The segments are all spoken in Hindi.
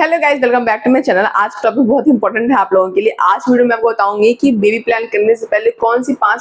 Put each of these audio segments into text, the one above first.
Hello guys, welcome back to my channel. आज का टॉपिक बहुत इंपॉर्टेंट है आप लोगों के लिए। आज वीडियो में आपको बताऊंगी कि बेबी प्लान करने से पहले कौन सी पांच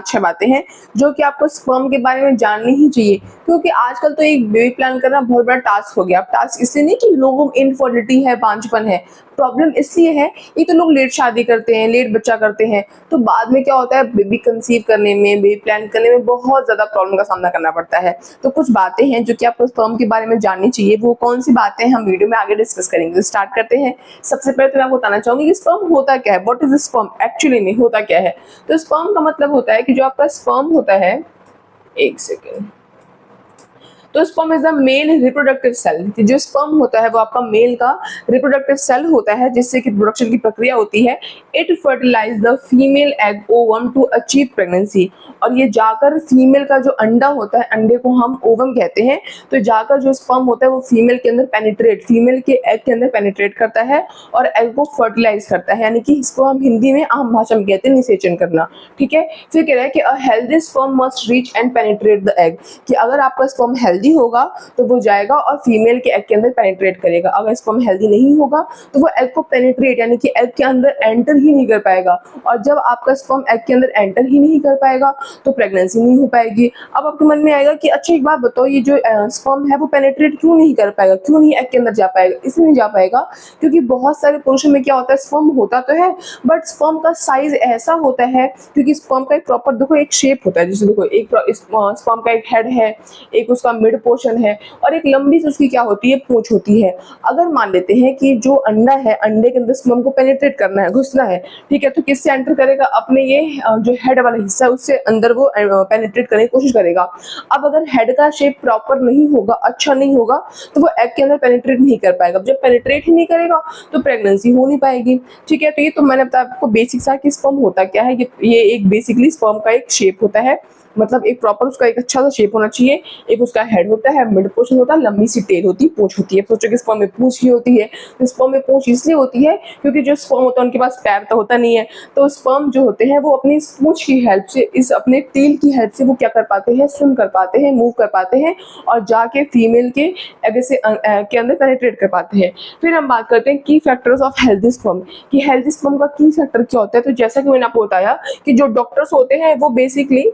छह बातें हैं जो कि आपको स्पर्म के बारे में जाननी ही चाहिए। क्योंकि आजकल तो एक बेबी प्लान करना बहुत बड़ा टास्क हो गया। अब टास्क इसलिए नहीं कि लोगों में इनफर्टिलिटी है, बांझपन है, प्रॉब्लम इसलिए है एक तो लोग लेट शादी करते हैं, लेट बच्चा करते हैं, तो बाद में क्या होता है, बेबी कंसीव करने में, बेबी प्लान करने में बहुत ज्यादा प्रॉब्लम का सामना करना पड़ता है। तो कुछ बातें हैं जो कि आपको स्पर्म के बारे में जाननी चाहिए। वो कौन सी बातें हम वीडियो में आगे डिस्कस करेंगे। तो स्टार्ट करते हैं। सबसे पहले तो मैं आपको बताना चाहूंगी कि स्पर्म होता क्या है, व्हाट इज स्पर्म एक्चुअली में होता क्या है। तो स्पर्म का मतलब होता है कि जो आपका स्पर्म होता है, एक सेकेंड, तो sperm is the male reproductive cell. जो स्पर्म होता है वो आपका मेल का रिप्रोडक्टिव सेल होता है जिससे कि प्रोडक्शन की प्रक्रिया होती है। It fertilize the female egg ovum to achieve pregnancy. और ये जाकर फीमेल का जो अंडा होता है, अंडे को हम ओवम कहते हैं, तो जाकर जो स्पर्म होता है वो फीमेल के अंदर पेनिट्रेट, फीमेल के एग के अंदर पेनिट्रेट करता है और एग को फर्टिलाइज करता है। यानी कि इसको हम हिंदी में आम भाषा में कहते हैं निषेचन करना। ठीक है। फिर कह रहा है कि a healthy sperm must reach and penetrate the egg, कि अगर आपका स्पर्म हेल्दी होगा तो वो जाएगा और फीमेल के एग के अंदर पेनिट्रेट करेगा। अगर स्पर्म हेल्दी नहीं होगा तो वो एग को पेनिट्रेट यानी कि एग के अंदर एंटर ही नहीं कर पाएगा। और जब आपका स्पर्म एग के अंदर एंटर ही नहीं कर पाएगा तो प्रेगनेंसी नहीं हो पाएगी। अब आपके मन में आएगा कि अच्छा एक बात बताओ, ये जो स्पर्म है वो पेनिट्रेट क्यों नहीं कर पाएगा, क्यों नहीं एग के अंदर जा पाएगा? इसलिए नहीं जा पाएगा क्योंकि बहुत सारे पुरुषों में क्या होता है, स्पर्म होता तो है बट स्पर्म का साइज ऐसा होता है, क्योंकि स्पर्म का एक प्रॉपर देखो एक शेप होता है। जैसे देखो एक स्पर्म का एक हेड है, एक उसका मिड पोर्शन है और एक लंबी सी उसकी क्या होती है, पूंछ होती है। अगर मान लेते हैं कि जो अंडा है, अंडे के अंदर स्पर्म को पेनिट्रेट करना है, घुसना है, ठीक है, तो किससे एंटर करेगा? अपने ये जो हेड वाला हिस्सा है उससे अंदर वो पेनिट्रेट करने की कोशिश करेगा। अब अगर हेड का शेप प्रॉपर नहीं होगा, अच्छा नहीं होगा, तो वो एग के अंदर पेनिट्रेट नहीं कर पाएगा। जब पेनिट्रेट ही नहीं करेगा तो प्रेगनेंसी हो नहीं पाएगी। ठीक है। तो ये तो मैंने बताया आपको बेसिक सा कि स्पर्म होता क्या है। ये एक बेसिकली स्पर्म का एक शेप होता है, मतलब एक प्रॉपर उसका एक अच्छा सा शेप होना चाहिए। एक उसका हेड होता है, मिड पोर्शन होता है, लंबी सी टेल होती है, पूंछ होती है। सोचो कि स्पर्म में पूंछ ही होती है। तो स्पर्म में पूंछ इसलिए होती है क्योंकि जो स्पर्म होता है उनके पास पैर तो होता नहीं है, तो स्पर्म जो होते हैं वो अपनी पूंछ की हेल्प से, इस अपने टेल की हेल्प से वो क्या कर पाते हैं, स्विम कर पाते हैं, मूव कर पाते हैं और जाके फीमेल के एग से के अंदर पेनिट्रेट कर पाते हैं। फिर हम बात करते हैं की फैक्टर्स ऑफ हेल्दी स्पर्म, कि हेल्दी स्पर्म का की फैक्टर क्या होता है। तो जैसा कि मैंने आपको बताया कि जो डॉक्टर्स होते हैं वो बेसिकली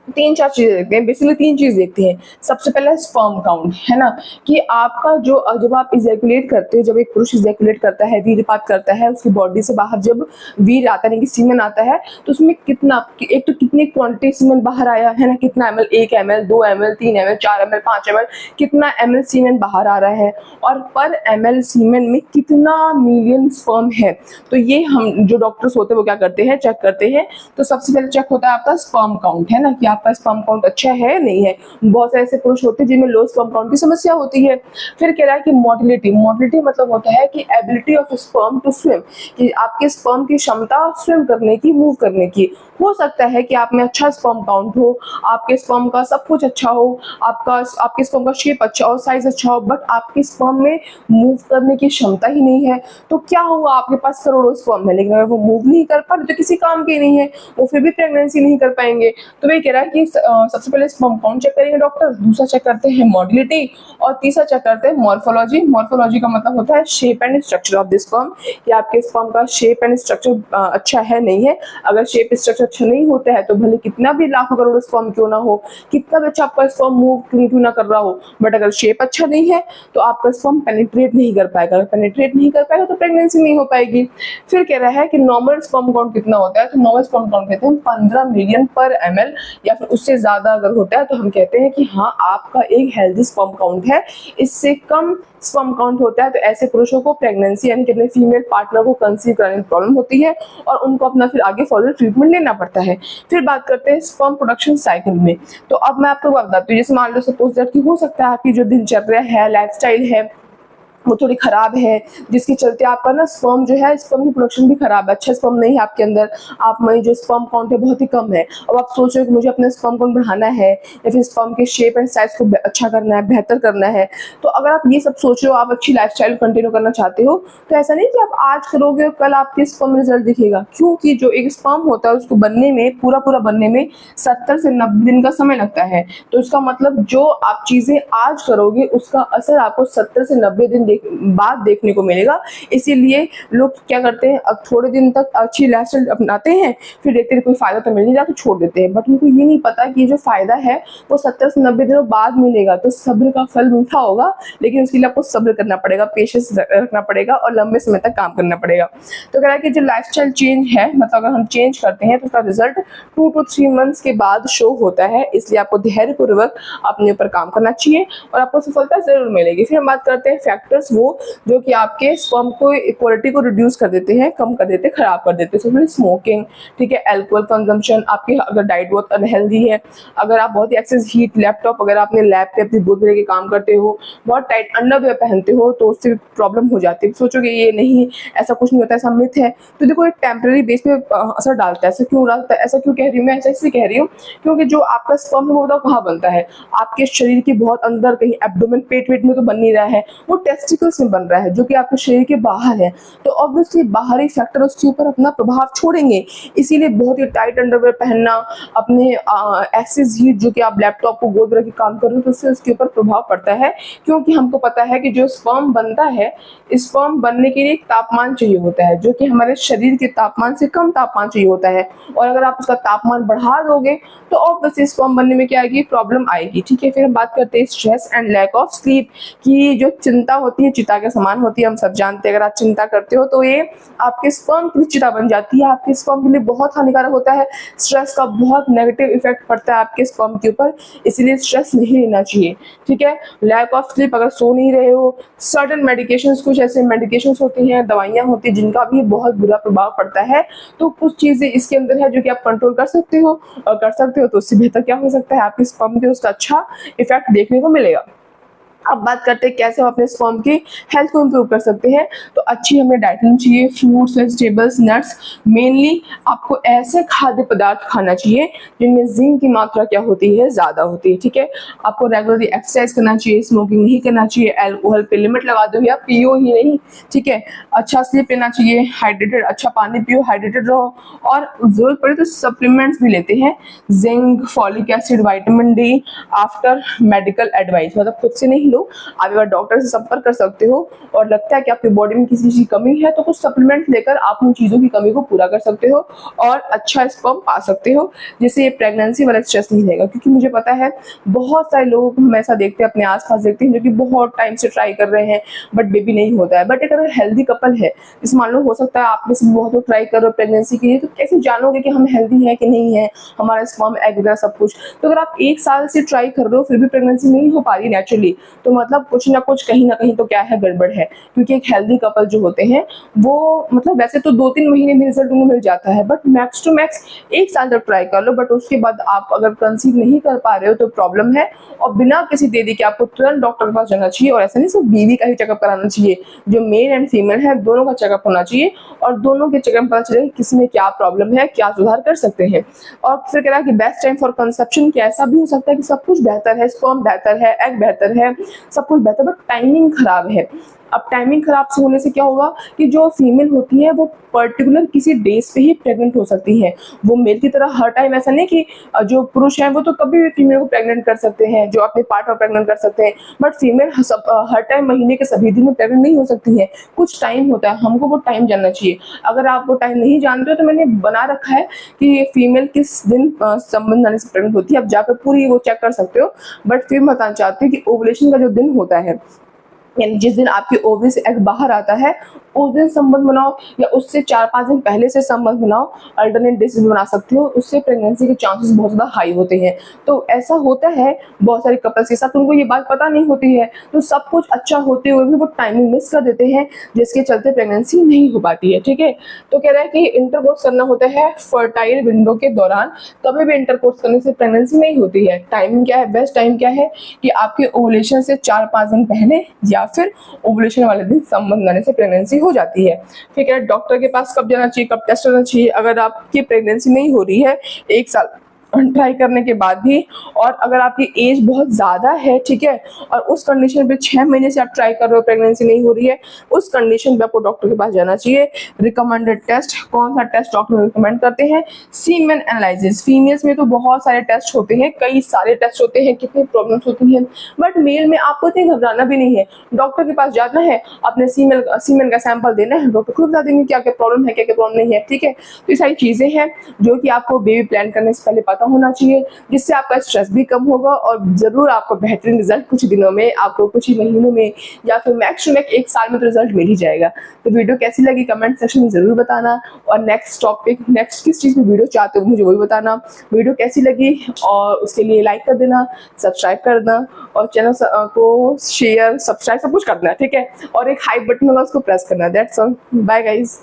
तीन चार चीजें देखते हैं, बेसिकली तीन चीज देखते हैं। सबसे पहला स्पर्म काउंट है ना, कि आपका जो जब आप इजैकुलेट करते हो, जब एक पुरुष इजैकुलेट करता है, वीर्यपात करता है, उसकी बॉडी से बाहर जब वीर आता है कि सीमेन आता है, तो उसमें कितना, एक तो कितनी क्वांटिटी सीमेन बाहर आया है ना, कितना ml, 1 ml, 2 ml, 3 ml, 4 ml, 5 ml, कितना ml सीमेन बाहर आ रहा है और पर ml सीमेन में कितना मिलियन स्पर्म है। तो ये हम जो डॉक्टर्स होते हैं वो क्या करते हैं, चेक करते हैं। तो सबसे पहले चेक होता है आपका स्पर्म काउंट, है ना, कि आपका स्पर्म काउंट अच्छा है नहीं है। बहुत सारे ऐसे पुरुष होते हैं जिनमें लो स्पर्म काउंट की समस्या होती है। फिर कह रहा है कि मोटिलिटी, मोटिलिटी मतलब होता है कि ability of sperm to swim, कि आपके स्पर्म की क्षमता स्विम करने की, मूव करने की। हो सकता है कि आप में अच्छा स्पर्म काउंट हो, आपके स्पर्म का सब कुछ अच्छा हो, आपके स्पर्म का शेप अच्छा हो, साइज अच्छा हो, बट आपके स्पर्म में मूव करने की क्षमता ही नहीं है। तो क्या हुआ, आपके पास करोड़ों स्पर्म है लेकिन अगर वो मूव नहीं कर पा रहे तो किसी काम के नहीं है, वो फिर भी प्रेगनेंसी नहीं कर पाएंगे। तो वही कह रहा है कि सबसे पहले स्पर्म काउंट चेक करेंगे डॉक्टर, दूसरा चेक करते हैं मोटिलिटी और तीसरा चेक करते हैं मॉर्फोलॉजी। मॉर्फोलॉजी का मतलब होता है shape and structure of the sperm, कि आपके स्पर्म का शेप एंड स्ट्रक्चर अच्छा है नहीं है। अगर शेप स्ट्रक्चर अच्छा नहीं होता है तो भले कितना भी लाखों करोड़ स्पर्म क्यों ना हो, कितना भी अच्छा आपका स्पर्म मूव क्यों ना कर रहा हो, बट अगर शेप अच्छा नहीं है तो आपका स्पर्म पेनिट्रेट नहीं कर पाएगा। अगर पेनिट्रेट नहीं कर पाएगा तो प्रेगनेंसी नहीं हो पाएगी। फिर कह रहा है कि नॉर्मल स्पर्म काउंट कितना होता है। तो नॉर्मल स्पर्म काउंट कहते हैं 15 मिलियन पर ml, या फिर उससे ज्यादा अगर होता है तो हम कहते हैं कि हाँ आपका एक हेल्दी स्पर्म काउंट है। इससे कम स्पर्म काउंट होता है तो ऐसे पुरुषों को प्रेगनेंसी यानी कि अपने फीमेल पार्टनर को कंसीव कराने में प्रॉब्लम होती है और उनको अपना फिर आगे फर्दर ट्रीटमेंट लेना पड़ता है। फिर बात करते हैं स्पर्म प्रोडक्शन साइकिल में। तो अब मैं आपको बताती हूँ, जैसे मान लो सपोज दैट कि हो सकता है आपकी जो दिनचर्या है, लाइफस्टाइल है, वो थोड़ी खराब है, जिसके चलते आपका ना स्पर्म जो है, स्पर्म की प्रोडक्शन भी खराब है, अच्छा स्पर्म नहीं है आपके अंदर, आप में जो स्पर्म काउंट है बहुत ही कम है। अब आप सोच रहे हो कि मुझे अपना स्पर्म काउंट बढ़ाना है या फिर स्पर्म के शेप एंड साइज को अच्छा करना है, बेहतर करना है। तो अगर आप ये सब सोच रहे हो, आप अच्छी लाइफस्टाइल कंटिन्यू करना चाहते हो, तो ऐसा नहीं कि आप आज करोगे और कल आपके स्पर्म रिजल्ट दिखेगा, क्योंकि जो एक स्पर्म होता है उसको बनने में, पूरा बनने में 70 से 90 दिन का समय लगता है। तो इसका मतलब जो आप चीजें आज करोगे उसका असर आपको 70 से 90 दिन बाद देखने को मिलेगा। इसीलिए लोग क्या करते हैं, अब थोड़े दिन तक अच्छी लाइफस्टाइल अपनाते हैं, फिर देखते हैं कोई फायदा तो मिल नहीं रहा तो छोड़ देते हैं। बट उनको ये नहीं पता कि जो फायदा है वो 70 से 90 दिनों बाद मिलेगा। तो सब्र का फल मीठा होगा, लेकिन उसके लिए आपको सब्र करना पड़ेगा, पेशेंस रखना पड़ेगा और लंबे समय तक काम करना पड़ेगा। तो कह रहा है कि जो लाइफस्टाइल चेंज है, मतलब अगर हम चेंज करते हैं तो उसका रिजल्ट 2 to 3 मंथ्स के बाद शो होता है। इसलिए आपको धैर्यपूर्वक अपने ऊपर काम करना चाहिए और आपको सफलता जरूर मिलेगी। फिर हम बात करते हैं फैक्टर्स वो जो कि आपके स्पर्म को क्वालिटी को रिड्यूस कर देते हैं, कम कर देते हैं, खराब कर देते हैं। तो स्मोकिंग, ठीक है, अल्कोहल कंजम्पशन, आपकी अगर डाइट बहुत अनहेल्दी है, अगर आप बहुत ही एक्सेस हीट, लैपटॉप अगर आपने लैब पे अपनी दूध लेके काम करते हो, बहुत टाइट अंडरवेयर पहनते हो तो उससे प्रॉब्लम हो जाती है। सोचोगे ये नहीं, ऐसा कुछ नहीं होता, ऐसा मिथ है। तो देखो एक टेम्पररी बेस पे असर डालता है। ऐसा क्यों डालता है, ऐसा क्यों कह रही हूँ मैं, ऐसा इसलिए कह रही हूँ क्योंकि जो आपका स्पर्म है वो बताओ कहाँ बनता है, आपके शरीर के बहुत अंदर कहीं एब्डोमेन, पेट वेट में तो बन नहीं रहा है, वो टेस्टिकल्स में बन रहा है जो कि आपके शरीर के बाहर है। तो ऑब्वियसली बाहरी फैक्टर उसके ऊपर अपना प्रभाव छोड़ेंगे। इसीलिए बहुत ही टाइट अंडरवेयर पहनना, अपने एक्सेस हीट जो कि आप लैपटॉप को गोद रख के काम कर रहे हो तो उससे उसके ऊपर प्रभाव पड़ता है। क्योंकि हमको पता है कि जो स्पर्म बनता है, स्पर्म बनने के लिए एक तापमान चाहिए होता है जो कि हमारे शरीर के तापमान से कम तापमान चाहिए होता है। और अगर आप उसका तापमान बढ़ा दोगे तो ऑब्वियसली स्पर्म बनने में क्या आएगी, प्रॉब्लम आएगी। ठीक है, फिर हम बात करते हैं stress and lack of sleep की। जो चिंता होती है चिता के समान होती है, हम सब जानते हैं। अगर आप चिंता करते हो तो ये आपके स्पर्म की चिता बन जाती है, आपके स्पर्म के लिए बहुत हानिकारक होता है। स्ट्रेस का बहुत नेगेटिव इफेक्ट पड़ता है आपके स्पर्म के ऊपर, इसलिए स्ट्रेस नहीं लेना चाहिए। ठीक है, लैक ऑफ स्लीप, अगर सो नहीं रहे हो, सर्टेन मेडिकेशंस, कुछ ऐसे मेडिकेशंस होती हैं, दवाइयां होती हैं जिनका भी बहुत बुरा प्रभाव पड़ता है। तो कुछ चीजें इसके अंदर है जो कि आप कंट्रोल कर सकते हो, और कर सकते हो तो उससे बेहतर क्या हो सकता है, आपके स्पर्म पे उसका अच्छा इफेक्ट देखने को मिलेगा। अब बात करते हैं कैसे हम अपने स्पर्म की हेल्थ को इम्प्रूव कर सकते हैं। तो अच्छी हमें डाइट लेनी चाहिए, फ्रूट्स, वेजिटेबल्स, नट्स। मेनली आपको ऐसे खाद्य पदार्थ खाना चाहिए जिनमें जिंक की मात्रा क्या होती है, ज़्यादा होती है। ठीक है, आपको रेगुलरली एक्सरसाइज करना चाहिए, स्मोकिंग नहीं करना चाहिए, अल्कोहल पे लिमिट लगा दो या पियो ही नहीं। ठीक है, अच्छा स्लीप लेना चाहिए, हाइड्रेटेड, अच्छा पानी पियो, हाइड्रेटेड रहो, और जरूरत पड़े तो सप्लीमेंट्स भी लेते हैं, zinc, folic acid, vitamin D, after medical advice. मतलब खुद से नहीं, आप एक बार डॉक्टर से संपर्क कर सकते हो और लगता है कि आपकी बॉडी में किसी चीज की कमी है तो कुछ सप्लीमेंट लेकर आप उन चीजों की कमी को पूरा कर सकते हो और अच्छा स्पर्म पा सकते हो, जिससे ये प्रेगनेंसी वाला स्ट्रेस नहीं रहेगा। क्योंकि मुझे पता है बहुत सारे लोगों को हम ऐसा देखते हैं, अपने आसपास देखते हैं, जो कि बहुत टाइम से ट्राई कर रहे हैं बट बेबी नहीं होता है। बट अगर हेल्दी कपल है, जैसे मान लो हो सकता है आप में से बहुत लोग ट्राई कर रहे हो प्रेगनेंसी के लिए, तो कैसे जानोगे कि हम हेल्दी है कि नहीं है, हमारा स्पर्म, एग वगैरह सब कुछ। तो अगर आप 1 साल से ट्राई कर रहे हो फिर भी प्रेगनेंसी नहीं हो पा रही नेचुरली, तो मतलब कुछ ना कुछ कहीं ना कहीं तो क्या है, गड़बड़ है। क्योंकि एक हेल्दी कपल जो होते हैं वो मतलब वैसे तो 2-3 महीने में रिजल्ट उनको मिल जाता है, बट मैक्स टू मैक्स 1 साल तक ट्राई कर लो। बट उसके बाद आप अगर कंसीव नहीं कर पा रहे हो तो प्रॉब्लम है, और बिना किसी देरी के आपको तुरंत डॉक्टर के पास जाना चाहिए। और ऐसा नहीं सिर्फ बीवी का ही चेकअप कराना चाहिए, जो मेल एंड फीमेल है दोनों का चेकअप होना चाहिए, और दोनों के चेकअप पता चले किसी में क्या प्रॉब्लम है, क्या सुधार कर सकते हैं। और फिर कह रहा है कि बेस्ट टाइम फॉर कंसेप्शन, कि ऐसा भी हो सकता है कि सब कुछ बेहतर है, स्पर्म बेहतर है, एग बेहतर है, सब कुछ बेहतर, बट टाइमिंग खराब है। अब टाइमिंग खराब से होने से क्या होगा कि जो फीमेल होती है वो पर्टिकुलर किसी डेज पे ही प्रेग्नेंट हो सकती है। वो मेल की तरह हर टाइम ऐसा नहीं कि जो पुरुष हैं वो तो कभी भी फीमेल को प्रेग्नेंट कर सकते हैं, जो अपने पार्टनर प्रेग्नेंट कर सकते हैं, बट फीमेल हर टाइम महीने के सभी दिन में प्रेग्नेंट नहीं हो सकती है। कुछ टाइम होता है, हमको वो टाइम जानना चाहिए। अगर आप वो टाइम नहीं जानते हो तो मैंने बना रखा है कि फीमेल किस दिन संबंध आने से प्रेग्नेंट होती है, आप जाकर पूरी वो चेक कर सकते हो। बट फिर मैं बताना चाहती हूँ कि ओवुलेशन का जो दिन होता है, यानी जिस दिन आपके ओवरी से एग बाहर आता है उस दिन संबंध बनाओ, या उससे 4-5 दिन पहले से संबंध बनाओ, अल्टरनेट डेज भी बना सकते हो। उससे प्रेगनेंसी के चांसेस बहुत ज़्यादा हाई होते हैं। तो ऐसा होता है बहुत सारे कपल्स के साथ, उनको ये बात पता नहीं होती है, तो सब कुछ अच्छा होते हुए भी वो टाइमिंग मिस कर देते हैं, जिसके चलते प्रेगनेंसी नहीं हो पाती है। ठीक है, तो कह रहा है कि इंटरकोर्स करना होता है फर्टाइल विंडो के दौरान, कभी भी इंटरकोर्स करने से प्रेगनेंसी नहीं होती है। टाइमिंग क्या है, बेस्ट टाइम क्या है कि आपके ओवुलेशन से 4-5 दिन पहले या फिर ओवुलेशन वाले दिन संबंध आने से प्रेगनेंसी हो जाती है। ठीक है, डॉक्टर के पास कब जाना चाहिए, कब टेस्ट करना चाहिए, अगर आपकी प्रेगनेंसी नहीं हो रही है 1 साल ट्राई करने के बाद भी, और अगर आपकी एज बहुत ज़्यादा है, ठीक है, और उस कंडीशन पे 6 महीने से आप ट्राई कर रहे हो, प्रेगनेंसी नहीं हो रही है, उस कंडीशन पे आपको डॉक्टर के पास जाना चाहिए। रिकमेंडेड टेस्ट, कौन सा टेस्ट डॉक्टर रिकमेंड करते हैं? Semen analysis. फीमेल्स में तो बहुत सारे टेस्ट होते हैं, कई सारे टेस्ट होते हैं, कितनी प्रॉब्लम्स होती हैं, बट मेल में आपको इतनी घबराना भी नहीं है। डॉक्टर के पास जाना है, अपने सीमेन का सैंपल देना है, डॉक्टर खुद बता देंगे क्या क्या प्रॉब्लम है, क्या क्या प्रॉब्लम नहीं है, ठीक है। तो ये सारी चीज़ें हैं जो कि आपको बेबी प्लान करने से पहले पता होना चाहिए, जिससे आपका स्ट्रेस भी कम होगा और ज़रूर आपको बेहतरीन रिजल्ट कुछ दिनों में, आपको कुछ ही महीनों में, या फिर मैक्स टू मैक्स 1 साल में तो रिजल्ट मिल ही जाएगा। तो वीडियो कैसी लगी कमेंट सेक्शन में ज़रूर बताना, और नेक्स्ट टॉपिक, नेक्स्ट किस चीज़ में वीडियो चाहते हो मुझे वो भी बताना। वीडियो कैसी लगी और उसके लिए लाइक कर देना, सब्सक्राइब कर देना, और चैनल को शेयर, सब्सक्राइब सब कुछ कर देना, ठीक है, और एक हाई बटन होगा उसको प्रेस करना। That's all, bye guys.